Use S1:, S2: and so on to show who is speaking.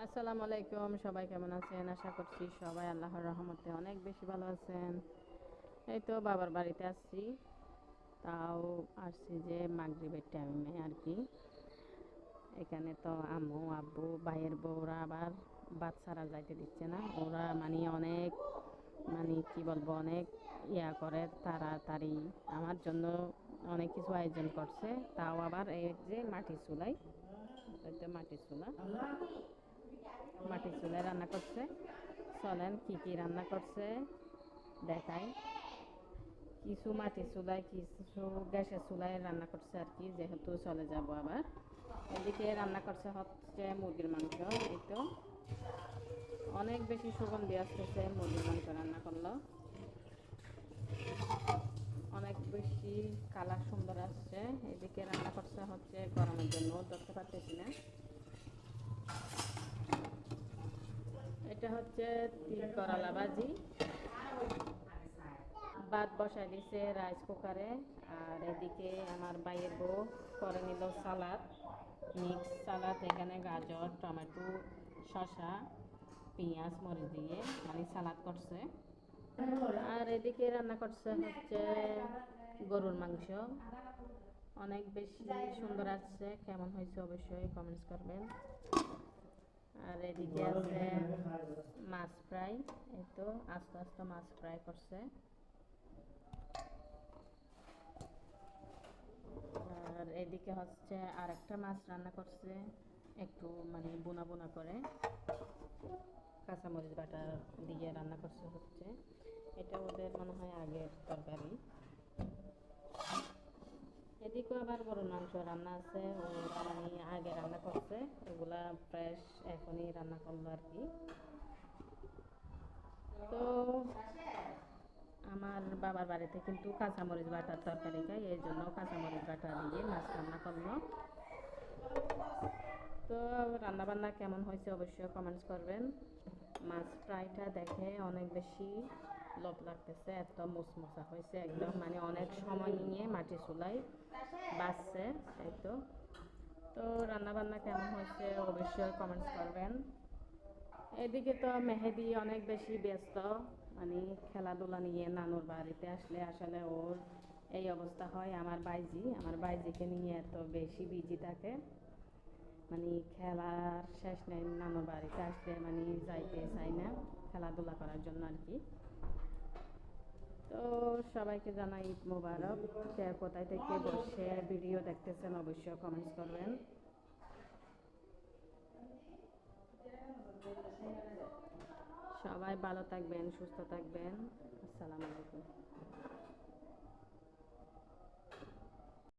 S1: আসসালামু আলাইকুম, সবাই কেমন আছেন? আশা করছি সবাই আল্লাহর রহমতে অনেক বেশি ভালো আছেন। এই তো বাবার বাড়িতে আসছি, তাও আসছি যে মাগরিবের টাইমে আর কি। এখানে তো আম্মু আব্বু ভাইয়ের বউরা আবার বাচ্চারা যাইতে দিচ্ছে না। ওরা মানে অনেক, মানে কি বলবো, অনেক করে তাড়াতাড়ি আমার জন্য অনেক কিছু আয়োজন করছে। তাও আবার এই যে মাটির চুলাই, ওই তো মাটির চুলা, মাটির চুলায় রান্না করছে। চলেন কি কি রান্না করছে দেখাই। কিছু মাটির চুলায়, কিছু গ্যাসের চুলায় রান্না করছে আর কি, যেহেতু চলে যাব আবার। এদিকে রান্না করছে হচ্ছে মুরগির মাংস। এই তো অনেক বেশি সুগন্ধি আসতেছে, মুরগির মাংস রান্না করলো। অনেক বেশি কালার সুন্দর আসছে। এদিকে রান্না করছে হচ্ছে গরমের জন্য, ধরতে পারতেছি না। এটা হচ্ছে তিল করলা ভাজি। ভাত বসাই দিছে রাইস কুকারে। আর এদিকে আমার ভাইয়ের বউ করে নিল সালাদ, মিক্স সালাদ। এখানে গাজর, টমেটো, শসা, পেঁয়াজ, মরিচ দিয়ে মানে সালাদ করছে। আর এদিকে রান্না করছে হচ্ছে গরুর মাংস। অনেক বেশি সুন্দর আসছে, কেমন হয়েছে অবশ্যই কমেন্টস করবেন। আর এদিকে আছে মাছ ফ্রাই। এই তো আস্তে আস্তে মাছ ফ্রাই করছে। আর এদিকে হচ্ছে আর একটা মাছ রান্না করছে, একটু মানে বোনা বোনা করে কাঁচামরিচ বাটা দিয়ে রান্না করছে হচ্ছে। এটা ওদের মনে হয় আগের তরকারি। এদিকেও আবার গরুর মাংস রান্না আছে, ওরা মানে আগে রান্না করছে, ওগুলা ফ্রেশ এখনই রান্না করলো আর কি। তো আমার বাবার বাড়িতে কিন্তু কাঁচামরিচ বাটার তরকারি খাই, এই জন্য কাঁচামরিচ বাটা দিয়ে মাছ রান্না করলো। তো রান্নাবান্না কেমন হয়েছে অবশ্যই কমেন্টস করবেন। মাছ ফ্রাইটা দেখে অনেক বেশি লোভ লাগতেছে, এত মুসমুসা হয়েছে একদম, মানে অনেক সময় নিয়ে মাটি চুলাই বাজছে। এই তো তো রান্নাবান্না কেমন হয়েছে অবশ্যই কমেন্টস করবেন। এদিকে তো মেহেদি অনেক বেশি ব্যস্ত, মানে খেলাধুলা নিয়ে। নানুর বাড়িতে আসলে আসলে ওর এই অবস্থা হয়। আমার বাইজিকে নিয়ে এত বেশি বিজি থাকে, মানে খেলার শেষ নেই। নানুর বাড়িতে আসলে মানে যাইতে চাই না খেলাধুলা করার জন্য আর কি। তো সবাইকে জানাই ঈদ মোবারক। কে কোথায় থেকে বসে ভিডিও দেখতেছেন অবশ্যই কমেন্টস করবেন। সবাই ভালো থাকবেন, সুস্থ থাকবেন। আসসালামু আলাইকুম।